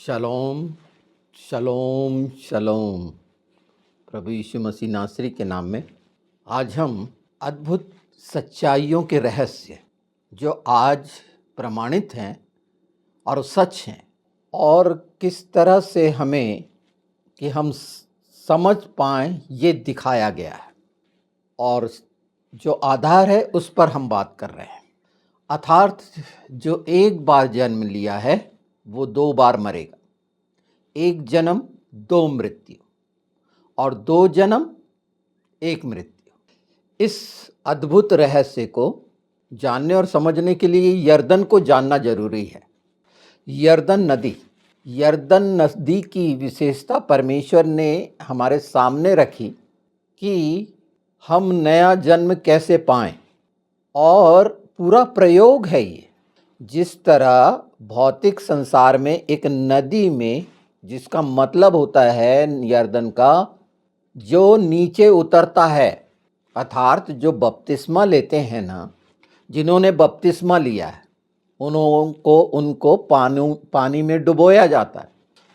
शलोम शलोम शलोम। प्रभु यीशु मसीह नासरी के नाम में आज हम अद्भुत सच्चाइयों के रहस्य जो आज प्रमाणित हैं और सच हैं और किस तरह से हमें कि हम समझ पाएं ये दिखाया गया है और जो आधार है उस पर हम बात कर रहे हैं। अर्थात जो एक बार जन्म लिया है वो 2 बार मरेगा। 1 जन्म 2 मृत्यु और 2 जन्म 1 मृत्यु। इस अद्भुत रहस्य को जानने और समझने के लिए यरदन को जानना जरूरी है। यरदन नदी की विशेषता परमेश्वर ने हमारे सामने रखी कि हम नया जन्म कैसे पाएं, और पूरा प्रयोग है ये। जिस तरह भौतिक संसार में एक नदी में, जिसका मतलब होता है यरदन का, जो नीचे उतरता है, अर्थात जो बपतिस्मा लेते हैं ना, जिन्होंने बपतिस्मा लिया है उनको पानी में डुबोया जाता है।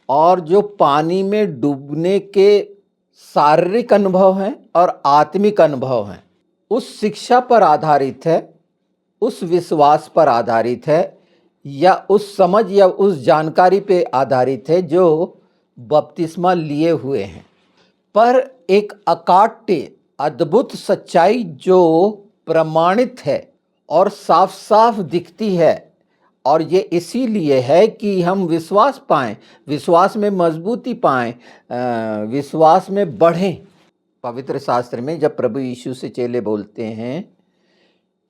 और जो पानी में डूबने के शारीरिक अनुभव हैं और आत्मिक अनुभव हैं, उस शिक्षा पर आधारित है, उस विश्वास पर आधारित है, या उस समझ या उस जानकारी पे आधारित है जो बपतिस्मा लिए हुए हैं। पर एक अकाट्य अद्भुत सच्चाई जो प्रमाणित है और साफ साफ दिखती है, और ये इसीलिए है कि हम विश्वास पाएं, विश्वास में मजबूती पाएं, विश्वास में बढ़ें। पवित्र शास्त्र में जब प्रभु यीशु से चेले बोलते हैं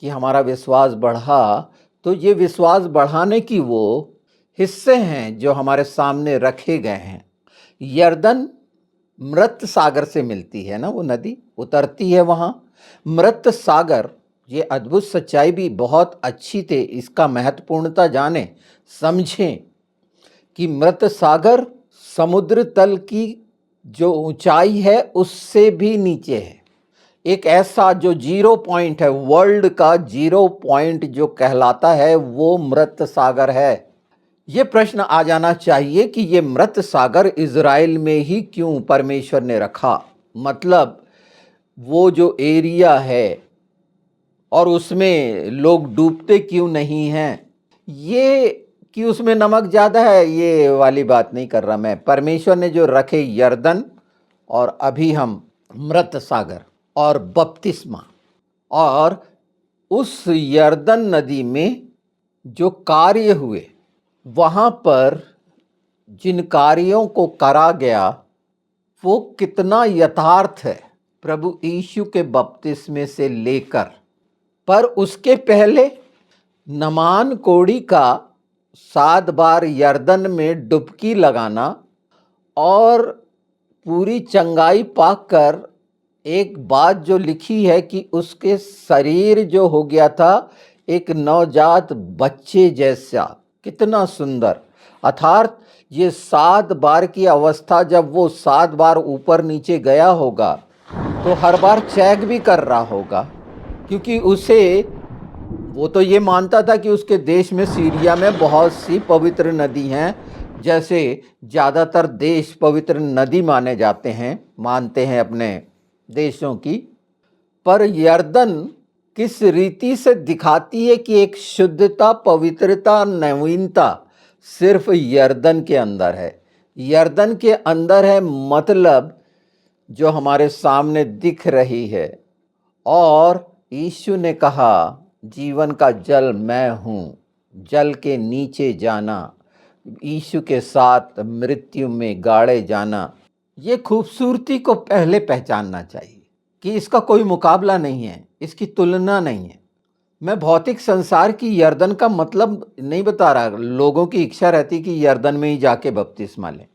कि हमारा विश्वास बढ़ा, तो ये विश्वास बढ़ाने की वो हिस्से हैं जो हमारे सामने रखे गए हैं। यरदन मृत सागर से मिलती है ना, वो नदी उतरती है वहाँ मृत सागर। ये अद्भुत सच्चाई भी बहुत अच्छी थे, इसका महत्वपूर्णता जाने समझें कि मृत सागर समुद्र तल की जो ऊंचाई है उससे भी नीचे है। एक ऐसा जो 0 पॉइंट है, वर्ल्ड का 0 पॉइंट जो कहलाता है, वो मृत सागर है। ये प्रश्न आ जाना चाहिए कि ये मृत सागर इज़राइल में ही क्यों परमेश्वर ने रखा। मतलब वो जो एरिया है और उसमें लोग डूबते क्यों नहीं हैं, ये कि उसमें नमक ज़्यादा है, ये वाली बात नहीं कर रहा मैं। परमेश्वर ने जो रखे यरदन, और अभी हम मृत सागर और बपतिस्मा, और उस यरदन नदी में जो कार्य हुए, वहाँ पर जिन कार्यों को करा गया वो कितना यथार्थ है प्रभु यीशु के बपतिस्मे से लेकर। पर उसके पहले नमान कोढ़ी का 7 बार यरदन में डुबकी लगाना और पूरी चंगाई पाकर एक बात जो लिखी है कि उसके शरीर जो हो गया था एक नवजात बच्चे जैसा, कितना सुंदर। अर्थात ये 7 बार की अवस्था, जब वो 7 बार ऊपर नीचे गया होगा तो हर बार चेक भी कर रहा होगा, क्योंकि उसे वो तो ये मानता था कि उसके देश में सीरिया में बहुत सी पवित्र नदी हैं, जैसे ज़्यादातर देश पवित्र नदी माने जाते हैं, मानते हैं अपने देशों की। पर यरदन किस रीति से दिखाती है कि एक शुद्धता, पवित्रता, नवीनता सिर्फ यरदन के अंदर है। यरदन के अंदर है, मतलब जो हमारे सामने दिख रही है। और यीशु ने कहा जीवन का जल मैं हूँ, जल के नीचे जाना, यीशु के साथ मृत्यु में गाड़े जाना। ये खूबसूरती को पहले पहचानना चाहिए कि इसका कोई मुकाबला नहीं है, इसकी तुलना नहीं है। मैं भौतिक संसार की यरदन का मतलब नहीं बता रहा। लोगों की इच्छा रहती कि यरदन में ही जाके बपतिस्मा लें,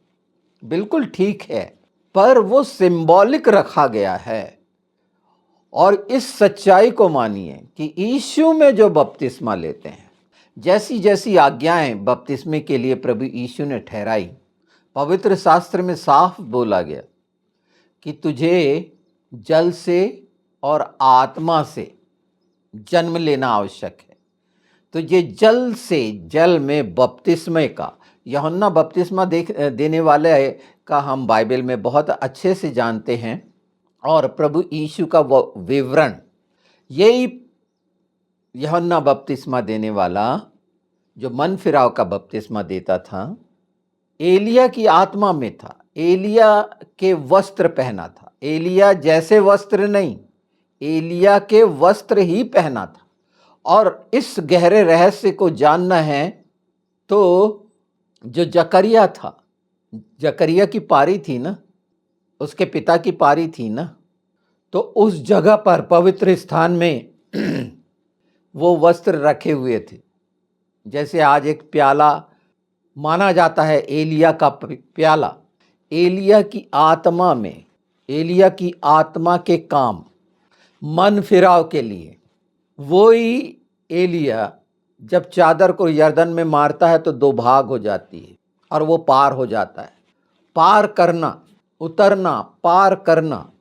बिल्कुल ठीक है, पर वो सिंबॉलिक रखा गया है। और इस सच्चाई को मानिए कि यीशु में जो बपतिस्मा लेते हैं, जैसी जैसी आज्ञाएं बपतिस्मे के लिए प्रभु यीशु ने ठहराई, पवित्र शास्त्र में साफ बोला गया कि तुझे जल से और आत्मा से जन्म लेना आवश्यक है। तो ये जल से जल में बपतिस्मे का, यूहन्ना बपतिस्मा देने वाले का हम बाइबल में बहुत अच्छे से जानते हैं। और प्रभु यीशु का वो विवरण, यही यूहन्ना बपतिस्मा देने वाला जो मन फिराव का बपतिस्मा देता था, एलिया की आत्मा में था, एलिया के वस्त्र पहना था। एलिया जैसे वस्त्र नहीं, एलिया के वस्त्र ही पहना था। और इस गहरे रहस्य को जानना है तो जो जकरिया था, जकरिया की पारी थी ना, उसके पिता की पारी थी ना, तो उस जगह पर पवित्र स्थान में वो वस्त्र रखे हुए थे। जैसे आज एक प्याला माना जाता है, एलिया का प्याला, एलिया की आत्मा में, एलिया की आत्मा के काम, मन फिराव के लिए। वो ही एलिया जब चादर को यरदन में मारता है तो 2 भाग हो जाती है और वो पार हो जाता है। पार करना, उतरना, पार करना,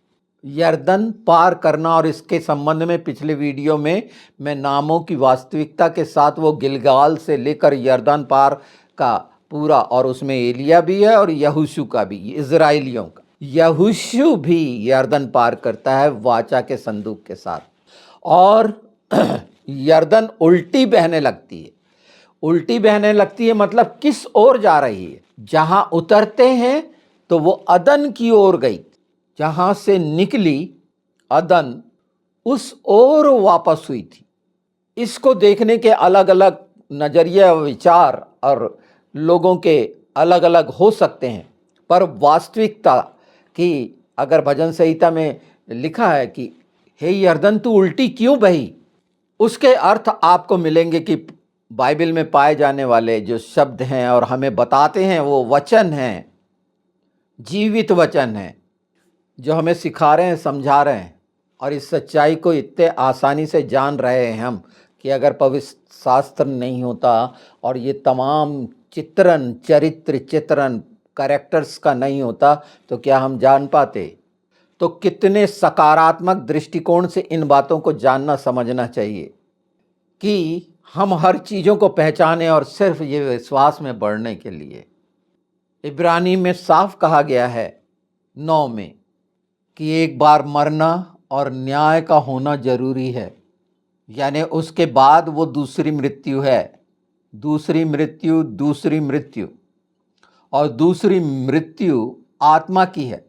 यरदन पार करना। और इसके संबंध में पिछले वीडियो में मैं नामों की वास्तविकता के साथ वो गिलगाल से लेकर यरदन पार का पूरा, और उसमें एलिया भी है और यहोशू का भी, इजराइलियों का। यहोशू भी यरदन पार करता है वाचा के संदूक के साथ, और यरदन उल्टी बहने लगती है। उल्टी बहने लगती है मतलब किस ओर जा रही है? जहां उतरते हैं तो वो अदन की ओर गई, जहां से निकली अदन उस ओर वापस हुई थी। इसको देखने के अलग अलग नजरिए, विचार और लोगों के अलग अलग हो सकते हैं, पर वास्तविकता कि अगर भजन संहिता में लिखा है कि हे यरदन तू उल्टी क्यों बही, उसके अर्थ आपको मिलेंगे कि बाइबल में पाए जाने वाले जो शब्द हैं और हमें बताते हैं वो वचन हैं, जीवित वचन हैं, जो हमें सिखा रहे हैं, समझा रहे हैं। और इस सच्चाई को इतने आसानी से जान रहे हैं हम कि अगर पवित्र शास्त्र नहीं होता और ये तमाम चित्रण, चरित्र चित्रण कैरेक्टर्स का नहीं होता तो क्या हम जान पाते? तो कितने सकारात्मक दृष्टिकोण से इन बातों को जानना समझना चाहिए कि हम हर चीज़ों को पहचाने, और सिर्फ ये विश्वास में बढ़ने के लिए। इब्रानी में साफ कहा गया है 9 में कि एक बार मरना और न्याय का होना जरूरी है, यानी उसके बाद वो दूसरी मृत्यु है। दूसरी मृत्यु, दूसरी मृत्यु, और दूसरी मृत्यु आत्मा की है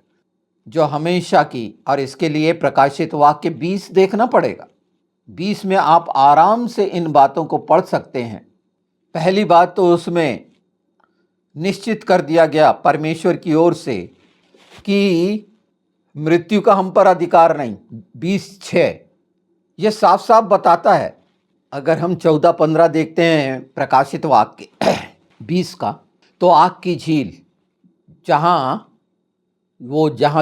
जो हमेशा की। और इसके लिए प्रकाशित वाक्य 20 देखना पड़ेगा। 20 में आप आराम से इन बातों को पढ़ सकते हैं। पहली बात तो उसमें निश्चित कर दिया गया परमेश्वर की ओर से कि मृत्यु का हम पर अधिकार नहीं। 20:6 ये साफ साफ बताता है। अगर हम 14-15 देखते हैं प्रकाशित वाक्य 20 का, तो आग की झील, जहाँ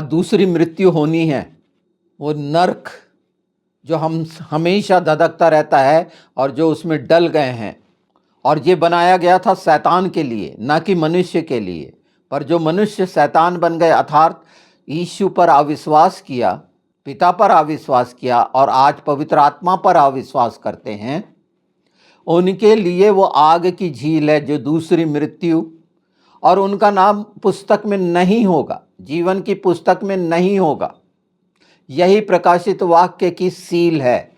दूसरी मृत्यु होनी है, वो नरक जो हम हमेशा धधकता रहता है और जो उसमें डल गए हैं। और ये बनाया गया था शैतान के लिए, ना कि मनुष्य के लिए। पर जो मनुष्य शैतान बन गए, अर्थात यीशु पर अविश्वास किया, पिता पर अविश्वास किया और आज पवित्र आत्मा पर अविश्वास करते हैं, उनके लिए वो आग की झील है, जो दूसरी मृत्यु, और उनका नाम पुस्तक में नहीं होगा, जीवन की पुस्तक में नहीं होगा। यही प्रकाशित वाक्य की सील है।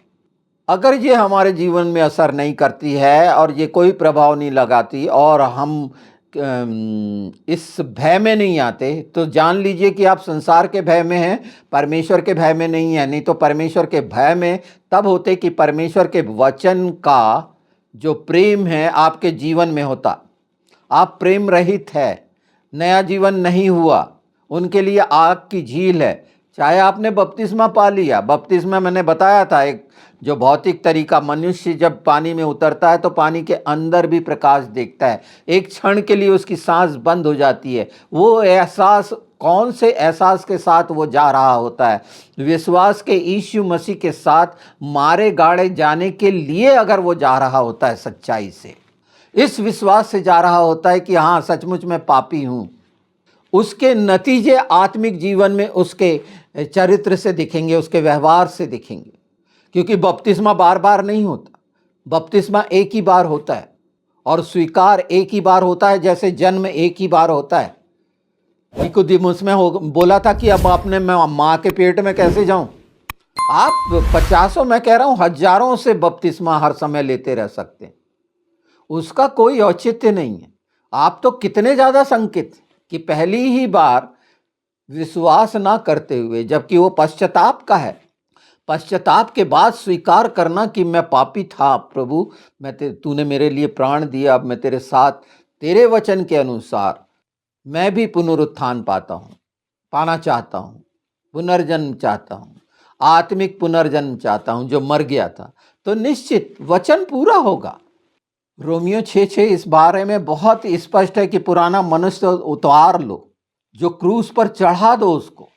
अगर ये हमारे जीवन में असर नहीं करती है और ये कोई प्रभाव नहीं लगाती और हम इस भय में नहीं आते, तो जान लीजिए कि आप संसार के भय में हैं, परमेश्वर के भय में नहीं है। नहीं तो परमेश्वर के भय में तब होते कि परमेश्वर के वचन का जो प्रेम है आपके जीवन में होता। आप प्रेम रहित है, नया जीवन नहीं हुआ, उनके लिए आग की झील है। चाहे आपने बपतिस्मा पा लिया, बपतिस्मा मैंने बताया था एक जो भौतिक तरीका, मनुष्य जब पानी में उतरता है तो पानी के अंदर भी प्रकाश देखता है। एक क्षण के लिए उसकी सांस बंद हो जाती है। वो एहसास, कौन से एहसास के साथ वो जा रहा होता है? विश्वास के यीशु मसीह के साथ मारे गाड़े जाने के लिए अगर वो जा रहा होता है, सच्चाई से, इस विश्वास से जा रहा होता है कि हाँ सचमुच मैं पापी हूँ, उसके नतीजे आत्मिक जीवन में उसके चरित्र से दिखेंगे, उसके व्यवहार से दिखेंगे। क्योंकि बपतिस्मा बार बार नहीं होता, बपतिस्मा एक ही बार होता है और स्वीकार एक ही बार होता है, जैसे जन्म एक ही बार होता है। निकोदेमुस में बोला था कि अब अपने माँ के पेट में कैसे जाऊं। आप पचासों, मैं कह रहा हूं हजारों से बपतिस्मा हर समय लेते रह सकते हैं, उसका कोई औचित्य नहीं है। आप तो कितने ज्यादा संकित कि पहली ही बार विश्वास ना करते हुए, जबकि वो पश्चाताप का है, पश्चाताप के बाद स्वीकार करना कि मैं पापी था प्रभु, तूने मेरे लिए प्राण दिया, अब मैं तेरे साथ, तेरे वचन के अनुसार मैं भी पुनरुत्थान पाना चाहता हूं, पुनर्जन्म चाहता हूं, आत्मिक पुनर्जन्म चाहता हूं जो मर गया था, तो निश्चित वचन पूरा होगा। रोमियो 6:6 इस बारे में बहुत स्पष्ट है कि पुराना मनुष्य उतार लो, जो क्रूस पर चढ़ा दो उसको,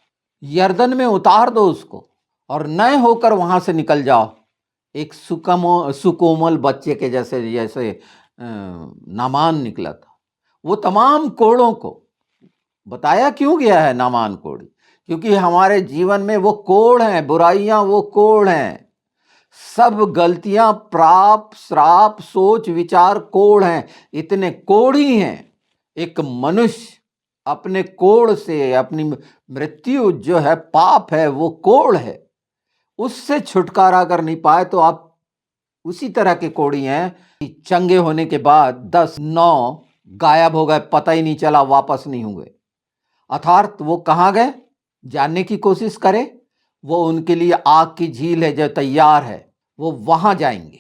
यर्दन में उतार दो उसको, और नए होकर वहां से निकल जाओ, एक सुकोमल बच्चे के जैसे जैसे नामान निकला था। वो तमाम कोड़ों को बताया क्यों गया है नामान कोड़, क्योंकि हमारे जीवन में वो कोड़ हैं, बुराइयां वो कोड़ हैं, सब गलतियां, पाप, श्राप, सोच विचार कोड़ हैं, इतने कोड़ ही हैं। एक मनुष्य अपने कोड़ से, अपनी मृत्यु जो है, पाप है, वो कोड़ है, उससे छुटकारा अगर नहीं पाए तो आप उसी तरह के कोड़ी हैं कि चंगे होने के बाद 10-9 गायब हो गए, पता ही नहीं चला, वापस नहीं हुए। अर्थात वो कहाँ गए जानने की कोशिश करे, वो उनके लिए आग की झील है जो तैयार है, वो वहां जाएंगे।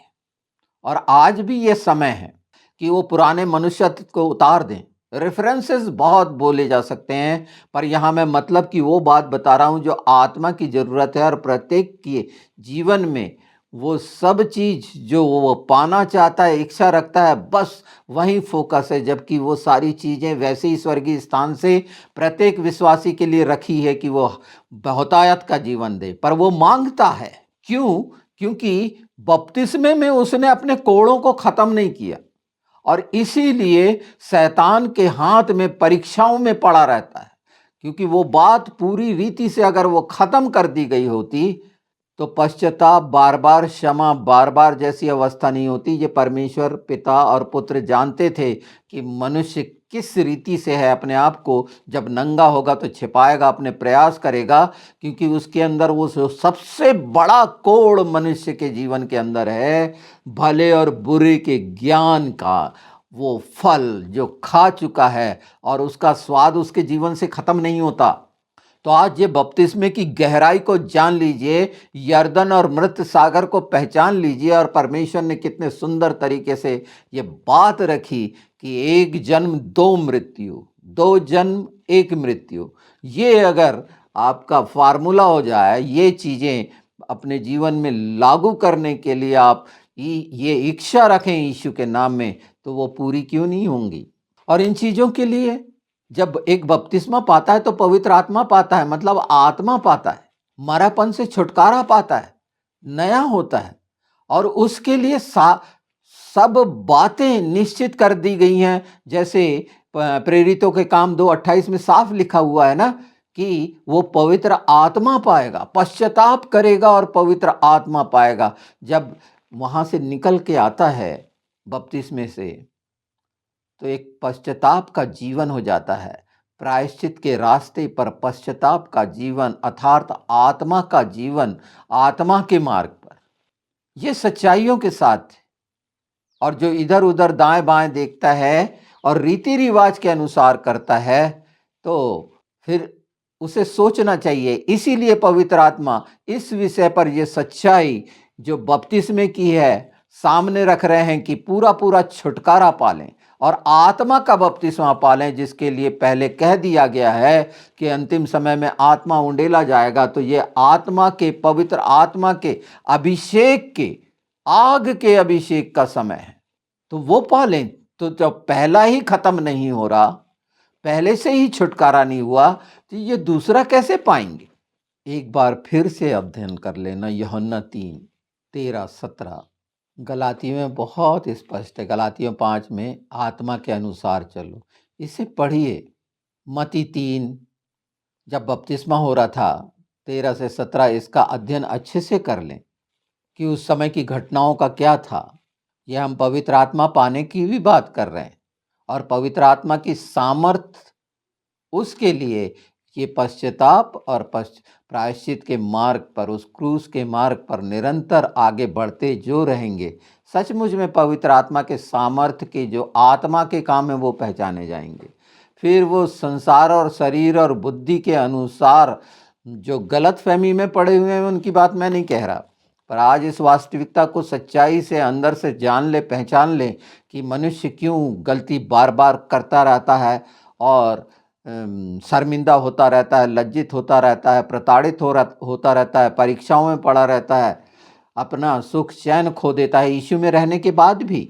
और आज भी ये समय है कि वो पुराने मनुष्यत्व को उतार दें। रेफरेंसेस बहुत बोले जा सकते हैं, पर यहां मैं मतलब की वो बात बता रहा हूं जो आत्मा की जरूरत है, और प्रत्येक के जीवन में वो सब चीज जो वो पाना चाहता है, इच्छा रखता है, बस वही फोकस है। जबकि वो सारी चीजें वैसे ही स्वर्गीय स्थान से प्रत्येक विश्वासी के लिए रखी है कि वो बहुतायत का जीवन दे, पर वो मांगता है। क्यों? क्योंकि बपतिस्मे में उसने अपने कोड़ों को खत्म नहीं किया, और इसीलिए शैतान के हाथ में परीक्षाओं में पड़ा रहता है। क्योंकि वो बात पूरी रीति से अगर वो खत्म कर दी गई होती तो पश्चाताप बार बार, क्षमा बार बार जैसी अवस्था नहीं होती। ये परमेश्वर पिता और पुत्र जानते थे कि मनुष्य किस रीति से है, अपने आप को जब नंगा होगा तो छिपाएगा, अपने प्रयास करेगा, क्योंकि उसके अंदर वो सबसे बड़ा कोड़ मनुष्य के जीवन के अंदर है, भले और बुरे के ज्ञान का वो फल जो खा चुका है, और उसका स्वाद उसके जीवन से खत्म नहीं होता। तो आज ये बपतिस्मे की गहराई को जान लीजिए, यर्दन और मृत सागर को पहचान लीजिए, और परमेश्वर ने कितने सुंदर तरीके से ये बात रखी कि एक जन्म दो मृत्यु, दो जन्म एक मृत्यु। ये अगर आपका फार्मूला हो जाए, ये चीजें अपने जीवन में लागू करने के लिए आप ये इच्छा रखें यीशु के नाम में, तो वो पूरी क्यों नहीं होंगी। और इन चीजों के लिए जब एक बपतिस्मा पाता है तो पवित्र आत्मा पाता है, मतलब आत्मा पाता है, मरापन से छुटकारा पाता है, नया होता है, और उसके लिए सब बातें निश्चित कर दी गई हैं। जैसे प्रेरितों के काम 2:28 में साफ लिखा हुआ है ना, कि वो पवित्र आत्मा पाएगा, पश्चाताप करेगा और पवित्र आत्मा पाएगा। जब वहां से निकल के आता है बपतिस्मे से, तो एक पश्चाताप का जीवन हो जाता है, प्रायश्चित के रास्ते पर पश्चाताप का जीवन, अर्थात आत्मा का जीवन, आत्मा के मार्ग पर, ये सच्चाइयों के साथ। और जो इधर उधर दाएं बाएं देखता है और रीति रिवाज के अनुसार करता है, तो फिर उसे सोचना चाहिए। इसीलिए पवित्र आत्मा इस विषय पर यह सच्चाई जो बपतिस्मे की है सामने रख रहे हैं कि पूरा पूरा छुटकारा पालें और आत्मा का बपतिस्मा पालें, जिसके लिए पहले कह दिया गया है कि अंतिम समय में आत्मा उंडेला जाएगा। तो ये आत्मा के, पवित्र आत्मा के अभिषेक के, आग के अभिषेक का समय है, तो वो पालें। तो जब पहला ही खत्म नहीं हो रहा, पहले से ही छुटकारा नहीं हुआ, तो ये दूसरा कैसे पाएंगे। एक बार फिर से अध्ययन कर लेना यूहन्ना 3:13-17। गलातियों में बहुत स्पष्ट है, गलातियों 5 में आत्मा के अनुसार चलो, इसे पढ़िए। मती 3 जब बपतिस्मा हो रहा था 13 से 17, इसका अध्ययन अच्छे से कर लें कि उस समय की घटनाओं का क्या था। ये हम पवित्र आत्मा पाने की भी बात कर रहे हैं, और पवित्र आत्मा की सामर्थ उसके लिए ये पश्चाताप और प्रायश्चित के मार्ग पर, उस क्रूस के मार्ग पर निरंतर आगे बढ़ते जो रहेंगे, सचमुच में पवित्र आत्मा के सामर्थ्य के जो आत्मा के काम है वो पहचाने जाएंगे। फिर वो संसार और शरीर और बुद्धि के अनुसार जो गलत फहमी में पड़े हुए हैं उनकी बात मैं नहीं कह रहा, पर आज इस वास्तविकता को सच्चाई से अंदर से जान ले, पहचान ले कि मनुष्य क्यों गलती बार बार करता रहता है और शर्मिंदा होता रहता है, लज्जित होता रहता है, प्रताड़ित होता रहता है, परीक्षाओं में पड़ा रहता है, अपना सुख चैन खो देता है यीशु में रहने के बाद भी।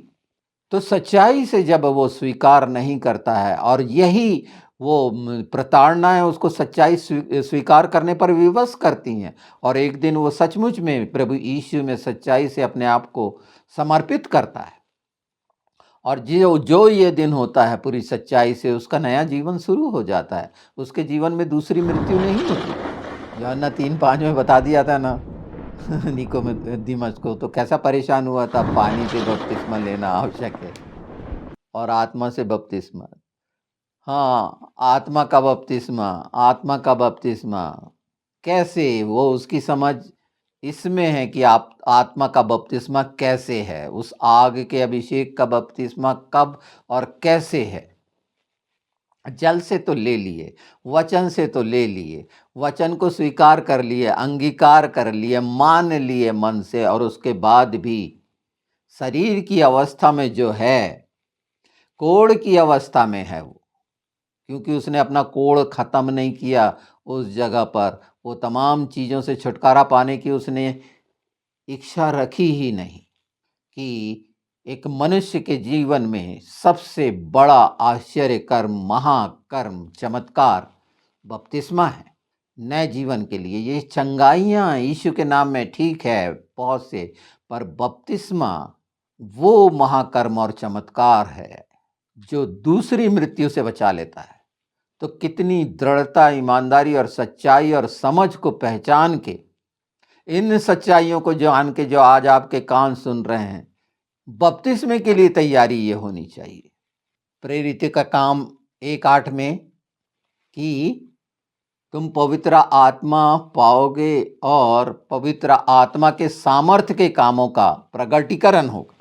तो सच्चाई से जब वो स्वीकार नहीं करता है, और यही वो प्रताड़ना है उसको सच्चाई स्वीकार करने पर विवश करती हैं, और एक दिन वो सचमुच में प्रभु यीशु में सच्चाई से अपने आप को समर्पित करता है, और जो जो ये दिन होता है पूरी सच्चाई से उसका नया जीवन शुरू हो जाता है। उसके जीवन में दूसरी मृत्यु नहीं होती। यूहन्ना 3:5 में बता दिया था ना निकोदेमुस को, तो कैसा परेशान हुआ था, पानी से बपतिस्मा लेना आवश्यक है और आत्मा से बपतिस्मा। हाँ, आत्मा का बपतिस्मा, आत्मा का बपतिस्मा कैसे, वो उसकी समझ इसमें है कि आप आत्मा का बपतिस्मा कैसे है, उस आग के अभिषेक का बपतिस्मा कब और कैसे है। जल से तो ले लिए, वचन से तो ले लिए, वचन को स्वीकार कर लिए, अंगीकार कर लिए, मान लिए मन से, और उसके बाद भी शरीर की अवस्था में जो है, कोढ़ की अवस्था में है वो, क्योंकि उसने अपना कोढ़ खत्म नहीं किया उस जगह पर, वो तमाम चीज़ों से छुटकारा पाने की उसने इच्छा रखी ही नहीं। कि एक मनुष्य के जीवन में सबसे बड़ा आश्चर्य कर्म, महाकर्म, चमत्कार बपतिस्मा है नए जीवन के लिए। ये चंगाइयाँ यीशु के नाम में ठीक है बहुत से, पर बपतिस्मा वो महाकर्म और चमत्कार है जो दूसरी मृत्यु से बचा लेता है। तो कितनी दृढ़ता, ईमानदारी और सच्चाई और समझ को पहचान के, इन सच्चाइयों को जान के जो आज आपके कान सुन रहे हैं, बपतिस्मे के लिए तैयारी ये होनी चाहिए। प्रेरित का काम 1:8 में कि तुम पवित्र आत्मा पाओगे और पवित्र आत्मा के सामर्थ्य के कामों का प्रगटीकरण होगा,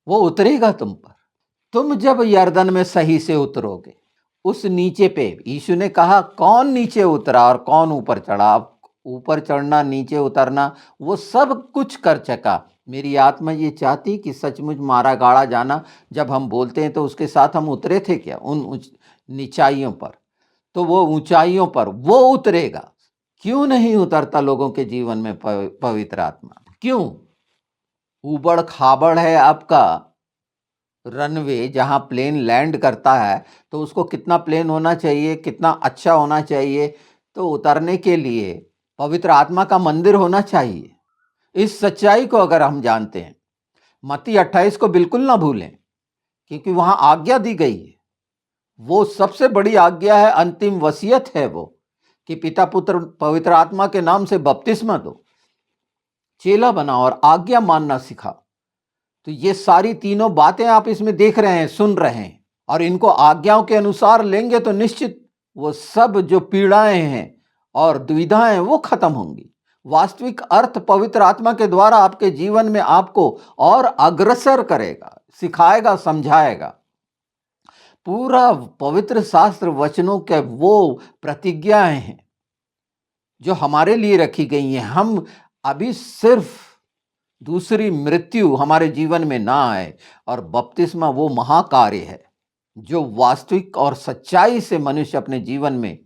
वो उतरेगा तुम पर। तुम जब यर्दन में सही से उतरोगे, उस नीचे पे यीशु ने कहा कौन नीचे उतरा और कौन ऊपर चढ़ा। ऊपर चढ़ना, नीचे उतरना, वो सब कुछ कर चका। मेरी आत्मा ये चाहती कि सचमुच मारा गाड़ा जाना, जब हम बोलते हैं तो उसके साथ हम उतरे थे क्या उन नीचाइयों पर, तो वो ऊंचाइयों पर वो उतरेगा। क्यों नहीं उतरता लोगों के जीवन में पवित्र आत्मा? क्यों? उबड़ खाबड़ है आपका रनवे, जहाँ प्लेन लैंड करता है तो उसको कितना प्लेन होना चाहिए, कितना अच्छा होना चाहिए, तो उतरने के लिए पवित्र आत्मा का मंदिर होना चाहिए। इस सच्चाई को अगर हम जानते हैं, मत्ती 28 को बिल्कुल ना भूलें, क्योंकि वहां आज्ञा दी गई है, वो सबसे बड़ी आज्ञा है, अंतिम वसीयत है वो, कि पिता पुत्र पवित्र आत्मा के नाम से बपतिस्मा दो, चेला बना और आज्ञा मानना सिखा। तो ये सारी तीनों बातें आप इसमें देख रहे हैं, सुन रहे हैं, और इनको आज्ञाओं के अनुसार लेंगे तो निश्चित वो सब जो पीड़ाएं हैं और दुविधाएं वो खत्म होंगी। वास्तविक अर्थ पवित्र आत्मा के द्वारा आपके जीवन में आपको और अग्रसर करेगा, सिखाएगा, समझाएगा। पूरा पवित्र शास्त्र वचनों के वो प्रतिज्ञाएं हैं जो हमारे लिए रखी गई हैं। हम अभी सिर्फ दूसरी मृत्यु हमारे जीवन में ना आए, और बपतिस्मा वो महाकार्य है जो वास्तविक और सच्चाई से मनुष्य अपने जीवन में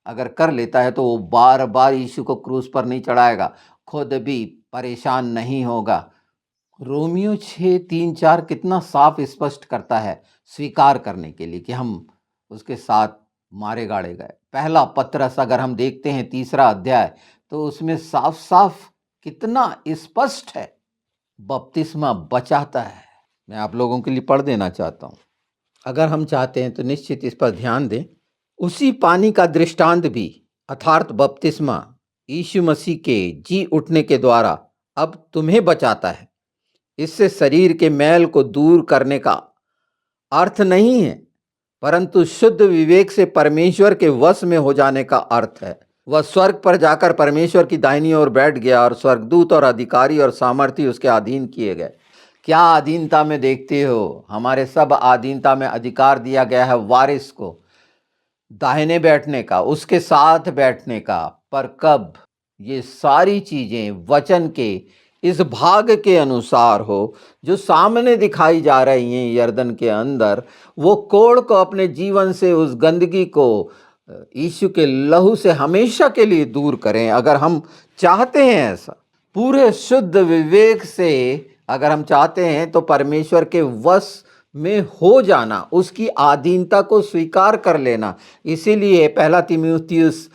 अगर कर लेता है तो वो बार बार यीशु को क्रूस पर नहीं चढ़ाएगा, खुद भी परेशान नहीं होगा। रोमियो 6:3-4 कितना साफ स्पष्ट करता है स्वीकार करने के लिए कि हम उसके साथ मारे गाड़े गए। पहला पत्रस अगर हम देखते हैं 3 अध्याय, तो उसमें साफ साफ कितना स्पष्ट है, बपतिस्मा बचाता है। मैं आप लोगों के लिए पढ़ देना चाहता हूँ, अगर हम चाहते हैं तो निश्चित इस पर ध्यान दें। उसी पानी का दृष्टांत भी अर्थात बपतिस्मा यीशु मसीह के जी उठने के द्वारा अब तुम्हें बचाता है। इससे शरीर के मैल को दूर करने का अर्थ नहीं है, परंतु शुद्ध विवेक से परमेश्वर के वश में हो जाने का अर्थ है। वह स्वर्ग पर जाकर परमेश्वर की दाहिनी ओर बैठ गया और स्वर्गदूत और अधिकारी और सामर्थी उसके अधीन किए गए। क्या अधीनता में देखते हो? हमारे सब अधीनता में अधिकार दिया गया है वारिस को, दाहिने बैठने का, उसके साथ बैठने का। पर कब ये सारी चीजें वचन के इस भाग के अनुसार हो जो सामने दिखाई जा रही हैं यर्दन के अंदर, वो कोढ़ को अपने जीवन से, उस गंदगी को यीशु के लहू से हमेशा के लिए दूर करें। अगर हम चाहते हैं ऐसा पूरे शुद्ध विवेक से, अगर हम चाहते हैं तो परमेश्वर के वश में हो जाना, उसकी अधीनता को स्वीकार कर लेना। इसीलिए पहला तीमुथियुस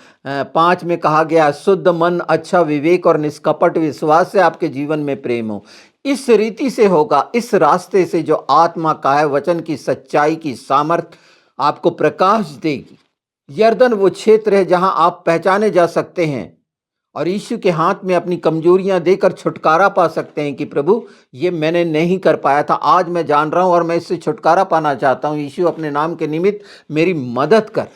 5 में कहा गया, शुद्ध मन, अच्छा विवेक और निष्कपट विश्वास से आपके जीवन में प्रेम हो। इस रीति से होगा, इस रास्ते से जो आत्मा का है, वचन की सच्चाई की सामर्थ आपको प्रकाश देगी। यर्दन वो क्षेत्र है जहां आप पहचाने जा सकते हैं और यीशु के हाथ में अपनी कमजोरियां देकर छुटकारा पा सकते हैं कि प्रभु ये मैंने नहीं कर पाया था, आज मैं जान रहा हूं और मैं इससे छुटकारा पाना चाहता हूं। यीशु अपने नाम के निमित्त मेरी मदद कर।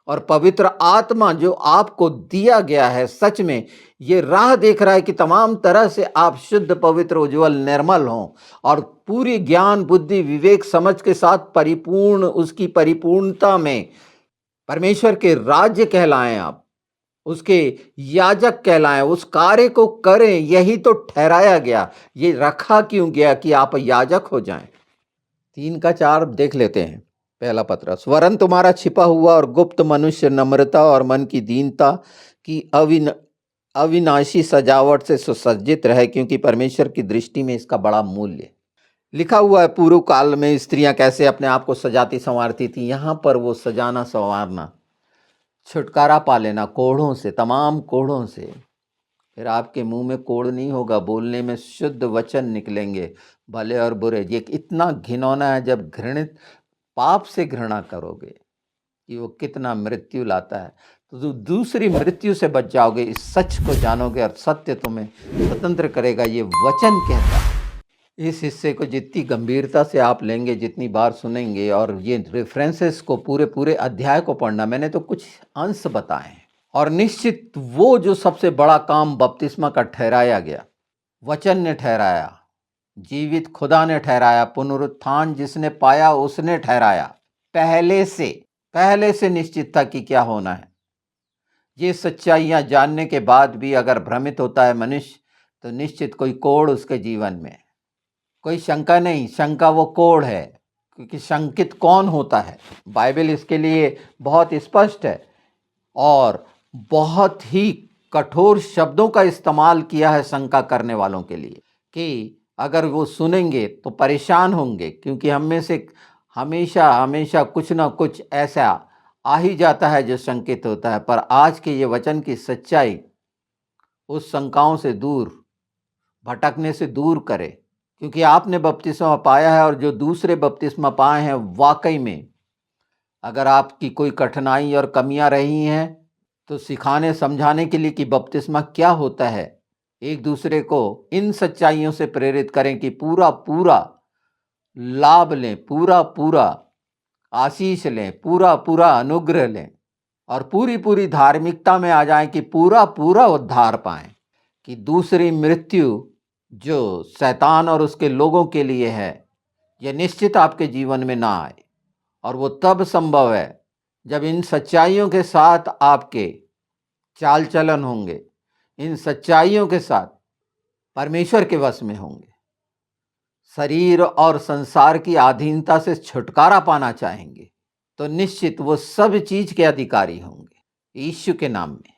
और पवित्र आत्मा जो आपको दिया गया है, सच में ये राह देख रहा है कि तमाम तरह से आप शुद्ध, पवित्र, उज्जवल, निर्मल हों और पूरी ज्ञान, बुद्धि, विवेक, समझ के साथ परिपूर्ण, उसकी परिपूर्णता में परमेश्वर के राज्य कहलाएं, आप उसके याजक कहलाएं, उस कार्य को करें। यही तो ठहराया गया, ये रखा क्यों गया कि आप याजक हो जाएं। 3-4 देख लेते हैं। पहला पत्रस, वरन तुम्हारा छिपा हुआ और गुप्त मनुष्य नम्रता और मन की दीनता की अविनाशी सजावट से सुसज्जित रहे, क्योंकि परमेश्वर की दृष्टि में इसका बड़ा मूल्य। लिखा हुआ है पूर्व काल में स्त्रियां कैसे अपने आप को सजाती संवारती थी। यहाँ पर वो सजाना संवारना, छुटकारा पा लेना कोढ़ों से, तमाम कोढ़ों से। फिर आपके मुंह में कोढ़ नहीं होगा, बोलने में शुद्ध वचन निकलेंगे, भले और बुरे। ये इतना घिनौना है जब घृणित पाप से घृणा करोगे कि वो कितना मृत्यु लाता है, तो दूसरी मृत्यु से बच जाओगे। इस सच को जानोगे और सत्य तुम्हें स्वतंत्र करेगा, ये वचन कहता है। इस हिस्से को जितनी गंभीरता से आप लेंगे, जितनी बार सुनेंगे, और ये रेफरेंसेस को पूरे अध्याय को पढ़ना, मैंने तो कुछ अंश बताए हैं। और निश्चित वो जो सबसे बड़ा काम बपतिस्मा का ठहराया गया, वचन ने ठहराया, जीवित खुदा ने ठहराया, पुनरुत्थान जिसने पाया उसने ठहराया, पहले से निश्चित था कि क्या होना है। ये सच्चाइयां जानने के बाद भी अगर भ्रमित होता है मनुष्य, तो निश्चित कोई कोढ़ उसके जीवन में, कोई शंका नहीं। शंका वो कोढ़ है, क्योंकि शंकित कौन होता है? बाइबल इसके लिए बहुत स्पष्ट है और बहुत ही कठोर शब्दों का इस्तेमाल किया है शंका करने वालों के लिए, कि अगर वो सुनेंगे तो परेशान होंगे, क्योंकि हम में से हमेशा कुछ ना कुछ ऐसा आ ही जाता है जो शंकित होता है। पर आज के ये वचन की सच्चाई उस शंकाओं से दूर, भटकने से दूर करे, क्योंकि आपने बपतिस्मा पाया है। और जो दूसरे बपतिस्मा पाए हैं, वाकई में अगर आपकी कोई कठिनाई और कमियां रही हैं, तो सिखाने समझाने के लिए कि बपतिस्मा क्या होता है, एक दूसरे को इन सच्चाइयों से प्रेरित करें कि पूरा लाभ लें, पूरा आशीष लें, पूरा अनुग्रह लें और पूरी धार्मिकता में आ जाएं कि पूरा उद्धार पाएं, कि दूसरी मृत्यु जो शैतान और उसके लोगों के लिए है, यह निश्चित आपके जीवन में ना आए। और वो तब संभव है जब इन सच्चाइयों के साथ आपके चाल चलन होंगे, इन सच्चाइयों के साथ परमेश्वर के वश में होंगे, शरीर और संसार की अधीनता से छुटकारा पाना चाहेंगे, तो निश्चित वो सब चीज के अधिकारी होंगे। यीशु के नाम में।